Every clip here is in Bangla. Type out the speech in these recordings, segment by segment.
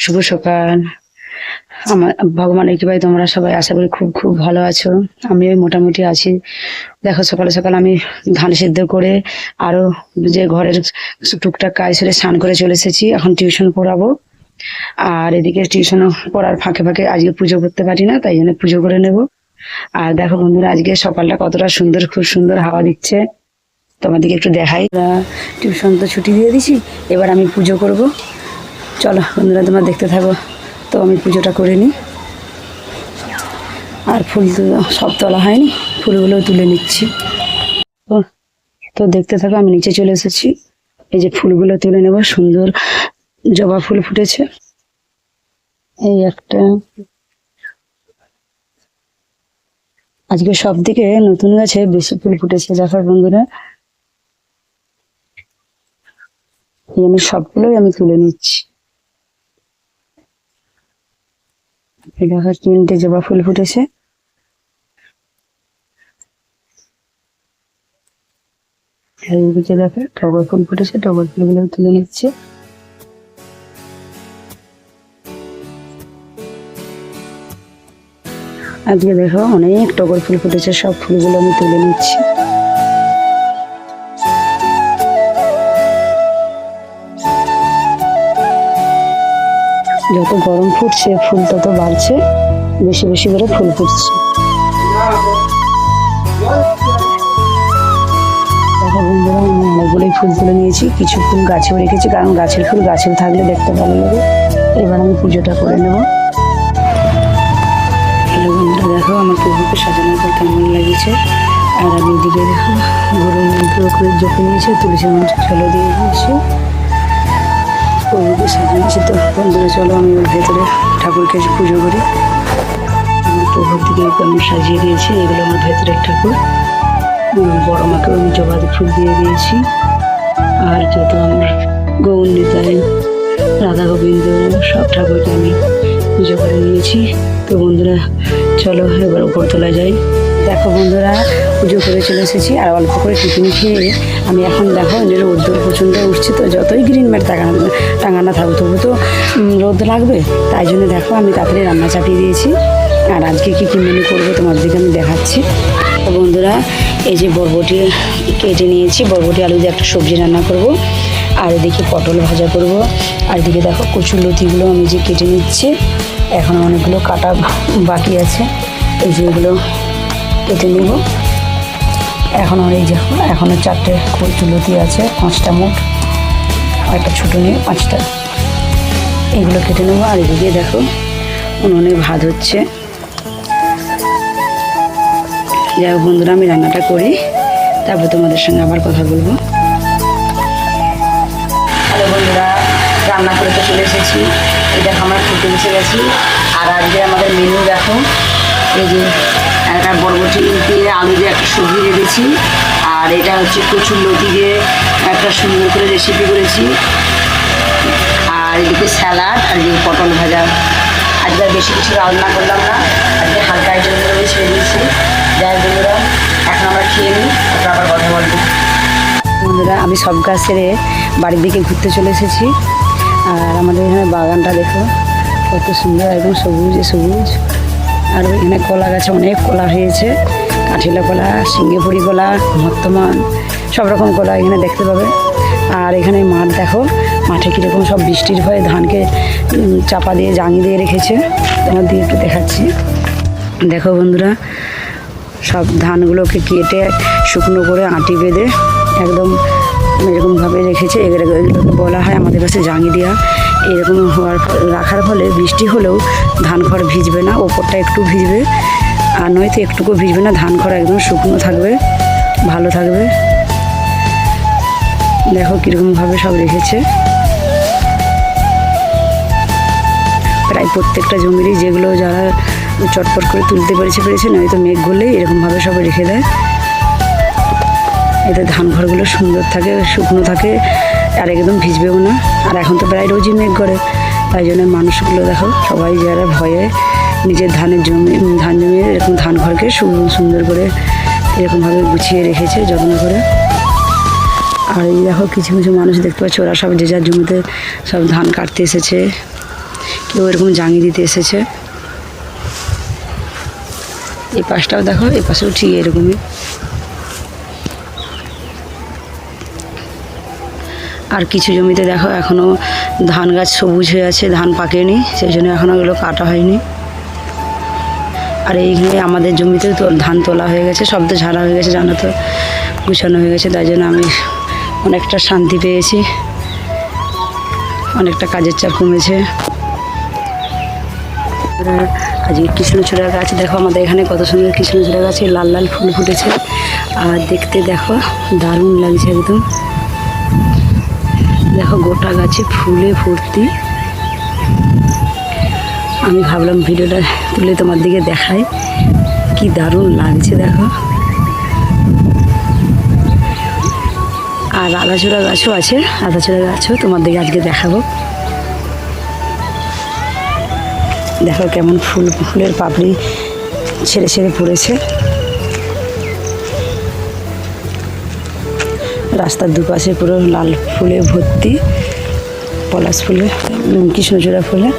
শুভ সকাল। আমার ভগবানের কৃপায় তোমরা সবাই আশা করি খুব খুব ভালো আছো। আমিও মোটামুটি আছি। দেখো সকালে সকাল আমি ধান সিদ্ধ করে আরো যে ঘরের টুকটাক কাজ সেরে স্নান করে চলে এসেছি। এখন টিউশন পড়াবো। আর এদিকে টিউশন পড়ার ফাঁকে ফাঁকে আজকে পুজো করতে পারি না, তাই জন্য পুজো করে নেব। আর দেখো বন্ধুরা, আজকে সকালটা কতটা সুন্দর, খুব সুন্দর হাওয়া দিচ্ছে। তোমাদেরকে একটু দেখাই। টিউশন তো ছুটি দিয়ে দিছি, এবার আমি পুজো করব। চলো বন্ধুরা, তোমরা দেখতে থাকো। তো আমি পুজোটা করে নিই। আর ফুল তো সব তোলা হয়নি, ফুলগুলোও তুলে নিচ্ছি। তো দেখতে থাকো, আমি নিচে চলে এসেছি। এই যে ফুলগুলো তুলে নেব। সুন্দর জবা ফুল ফুটেছে। এই একটা, আজকে সব দিকে নতুন গাছে বেশি ফুল ফুটেছে। দেখো বন্ধুরা, আমি সবগুলোই আমি তুলে নিচ্ছি। এই দেখো 3টে জবা ফুল ফুটেছে। এইদিকে দেখো টগর ফুল ফুটেছে, টগর ফুলগুলো তুলে নিচ্ছে। আজকে দেখো অনেক টগর ফুল ফুটেছে, সব ফুলগুলো আমি তুলে নিচ্ছি। যত গরম ফুটছে ফুল তত বাড়ছে, বেশি বেশি করে ফুল ফুটছে। দেখো বন্ধুরা, আমি অনেকগুলোই ফুল তুলে নিয়েছি। কিছু ফুল গাছেও রেখেছি, কারণ গাছের ফুল গাছেও থাকলে দেখতে ভালো লাগে। এবার আমি পুজোটা করে নেব। হ্যালো বন্ধুরা, দেখো আমার প্রভুকে সাজানোর পর কেমন লাগিয়েছে। আর আমি এদিকে দেখো গরু মন্ত্র করে জপে নিয়েছে, তুলসী মন্ত্র জল দিয়ে দিয়েছি। প্রভুকে সাজানোছে। তো বন্ধুরা চলো আমি ওর ভেতরে ঠাকুরকে পুজো করি। আমার প্রভুর দিকে আমি সাজিয়ে দিয়েছি। এগুলো আমার ভেতরের ঠাকুর। বড় মাকেও আমি জবা ফুল দিয়ে দিয়েছি। আর যত আমার গৌর নিতাই, রাধা গোবিন্দ, সব ঠাকুরকে আমি পুজো করে নিয়েছি। তো বন্ধুরা চলো এবার উপরতলা যাই। দেখো বন্ধুরা, পুজো করে চলে এসেছি। আর অল্প করে টিফিন খেয়ে আমি এখন দেখো রোদ্দুর প্রচণ্ড উঠছে, তো যতই গ্রিন ম্যাট টাঙানো থাকবে তবু তো রোদ লাগবে। তাই জন্য দেখো আমি তাড়াতাড়ি রান্না চাপিয়ে দিয়েছি। আর আজকে কী কী মেনু করবো তোমাদেরকে আমি দেখাচ্ছি। তো বন্ধুরা, এই যে বরবটি কেটে নিয়েছি, বরবটি আলু দিয়ে একটা সবজি রান্না করব। আর এদিকে পটল ভাজা করব। আর এদিকে দেখো কচুর লতিগুলো আমি যে কেটে নিচ্ছি। এখন অনেকগুলো কাটা বাকি আছে, এই যে এগুলো কেটে নেব। এখন আর এই দেখো এখনও 4টে কচুর লতি আছে, 5টা মোট। আর একটা ছোটো নিয়ে 5টা, এগুলো কেটে নেবো। আর এদিকে দেখো উনুনে ভাত হচ্ছে। যাই হোক বন্ধুরা, আমি রান্নাটা করি, তারপর তোমাদের সঙ্গে আবার কথা বলবো। হ্যালো বন্ধুরা, রান্না করে তো চলে এসেছি। এই দেখো আমরা খেতে বসে গেছি। আর আজকে আমাদের মেনু দেখো, এই যে একটা বরবটি দিয়ে আলু দিয়ে একটা সবজি রেখেছি। আর এটা হচ্ছে কচুর লতি দিয়ে একটা সুন্দর করে রেসিপি করেছি। আর এদিকে স্যালাড, আর এই পটল ভাজা। আজকে আর বেশি কিছু রান্না করলাম না, আজকে হালকা আইটেমগুলো ছেড়ে দিয়েছি। যাই বন্ধুরা, এখন আমরা খেয়ে নিই, তারপর আবার কথা বলবো। বন্ধুরা, আমি সব কাজ সেরে বাড়ির দিকে ঘুরতে চলে এসেছি। আর আমাদের এখানে বাগানটা দেখো কত সুন্দর, একদম সবুজে সবুজ। আর এখানে কলা গাছে অনেক কলা হয়েছে, কাঠিলা কলা, সিঙ্গেপুরি কলা, বর্তমান সব রকম কলা এখানে দেখতে পাবে। আর এখানে মাঠ দেখো, মাঠে কীরকম সব বৃষ্টির ভয়ে ধানকে চাপা দিয়ে জাঙিয়ে দিয়ে রেখেছে। তোমার দিয়ে একটু দেখাচ্ছি। দেখো বন্ধুরা, সব ধানগুলোকে কেটে শুকনো করে আঁটি বেঁধে একদম এরকমভাবে রেখেছে। এগুলোকে বলা হয় আমাদের কাছে জাঙি দেওয়া। এরকম রাখার ফলে বৃষ্টি হলেও ধান খড় ভিজবে না, ওপরটা একটু ভিজবে আর নয়তো একটুকু ভিজবে না। ধান খড় একদম শুকনো থাকবে, ভালো থাকবে। দেখো কীরকমভাবে সব রেখেছে। প্রায় প্রত্যেকটা জমিরই, যেগুলো যারা চটপট করে তুলতে পেরেছে নয়তো মেঘ ঘুরলেই এরকমভাবে সব রেখে দেয়। এতে ধান ঘরগুলো সুন্দর থাকে, শুকনো থাকে, আর একদম ভিজবেও না। আর এখন তো প্রায় রোজই মেঘ করে, তাই জন্য মানুষগুলো দেখো সবাই যারা ভয়ে নিজের ধান জমিয়ে এরকম ধান ঘরকে সুন্দর করে এরকমভাবে গুছিয়ে রেখেছে যত্ন করে। আর এই দেখো কিছু কিছু মানুষ দেখতে পাচ্ছ, ওরা সব যে যার জমিতে সব ধান কাটতে এসেছে। কেউ এরকম জাঙি দিতে এসেছে। এই পাশটাও দেখো, এই পাশেও ঠিক এরকমই। আর কিছু জমিতে দেখো এখনও ধান গাছ সবুজ হয়ে আছে, ধান পাকেনি, সেই জন্য এখনও ওগুলো কাটা হয়নি। আর এইখানে আমাদের জমিতেও তো ধান তোলা হয়ে গেছে, সব তো ঝাড়া হয়ে গেছে, জানো তো, গুছানো হয়ে গেছে। তাই জন্য আমি অনেকটা শান্তি পেয়েছি, অনেকটা কাজের চাপ কমেছে। আজকে কৃষ্ণচূড়া গাছ দেখো, আমাদের এখানে কত সুন্দর কৃষ্ণচূড়া গাছে লাল লাল ফুল ফুটেছে। আর দেখতে দেখো দারুণ লাগছে একদম। দেখো গোটা গাছে ফুলে ভর্তি। আমি ভাবলাম ভিডিওটা তুলে তোমার দিকে দেখাই, কি দারুণ লাগছে দেখো। আর আদাচূড়া গাছও আছে, আদাচূড়া গাছও তোমার দিকে আজকে দেখাবো। দেখো কেমন ফুলের পাপড়ি ছেড়ে ছেড়ে পড়েছে। রাস্তার দুপাশে পুরো লাল ফুলে ভর্তি, পলাশ ফুলে, কৃষ্ণচূড়া ফুলে।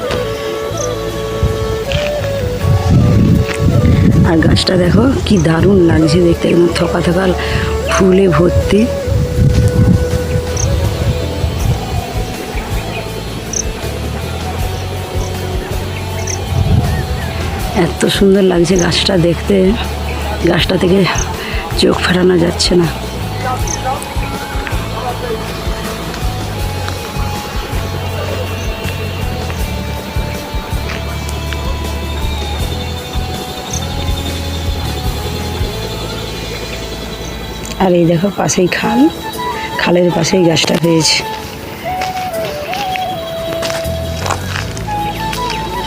আর গাছটা দেখো কি দারুণ লাগছে দেখতে, একদম থকা থকা ফুলে ভর্তি। এত সুন্দর লাগছে গাছটা দেখতে, গাছটা থেকে চোখ ফেরানো যাচ্ছে না। আর এই দেখো পাশেই খাল, খালের পাশেই গাছটা পেয়েছে।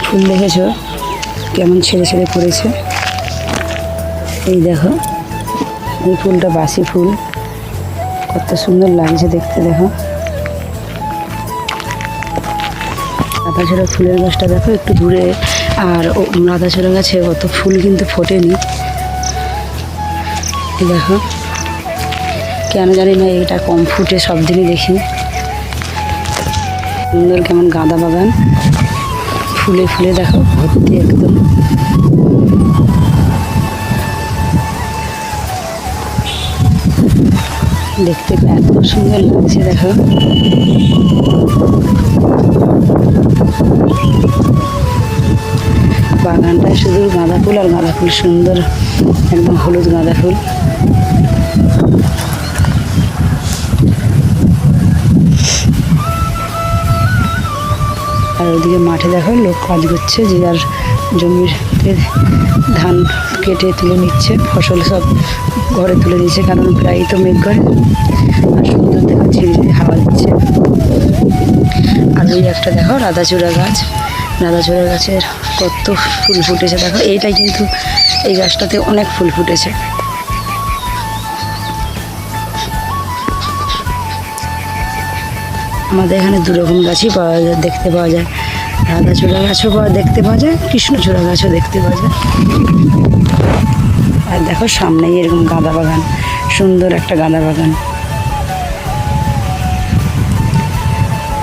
ফুল দেখেছো কেমন ছেড়ে ছেড়ে পড়েছে। এই দেখো এই ফুলটা বাসি ফুল, কত সুন্দর লাগছে দেখতে। দেখো রাধাচূড়া ফুলের গাছটা দেখো একটু দূরে। আর রাধাচূড়া গাছে অত ফুল কিন্তু ফোটেনি। দেখো কেন জানি না এটা কম ফুটে, সব দিনই দেখি। সুন্দর কেমন গাঁদা বাগান, ফুলে ফুলে দেখো ভর্তি একদম। দেখতে এত সুন্দর লাগছে দেখো। বাগানটায় শুধু গাঁদা ফুল আর গাঁদা ফুল, সুন্দর একদম হলুদ গাঁদা ফুল। আর ওদিকে মাঠে দেখো লোক কাজ করছে, যে যার জমিতে ধান কেটে তুলে নিচ্ছে, ফসল সব ঘরে তুলে নিচ্ছে, কারণ প্রায় তো মেঘ করে। আর সুন্দর দেখো ঝিরিঝিরি হাওয়া দিচ্ছে। আর ওই একটা দেখো রাধাচূড়া গাছ, রাধাচূড়া গাছের কত ফুল ফুটেছে দেখো। এইটাই কিন্তু এই গাছটাতে অনেক ফুল ফুটেছে। আমাদের এখানে দুরকম গাছই পাওয়া যায়, দেখতে পাওয়া যায়। রাধাচূড়া গাছও দেখতে পাওয়া যায়, কৃষ্ণচূড়া গাছও দেখতে পাওয়া যায়। আর দেখো সামনেই এরকম গাঁদা বাগান, সুন্দর একটা গাঁদা বাগান।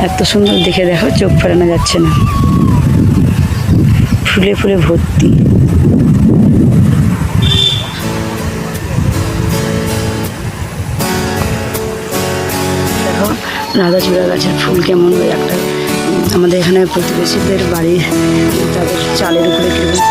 এত সুন্দর দেখে দেখো চোখ ফেরানো যাচ্ছে না, ফুলে ফুলে ভর্তি। দেখো রাধাচূড়া গাছের ফুল কেমন। ওই একটা আমাদের এখানে প্রতিবেশীদের বাড়ি, তাদের চালের উপরে কীরকম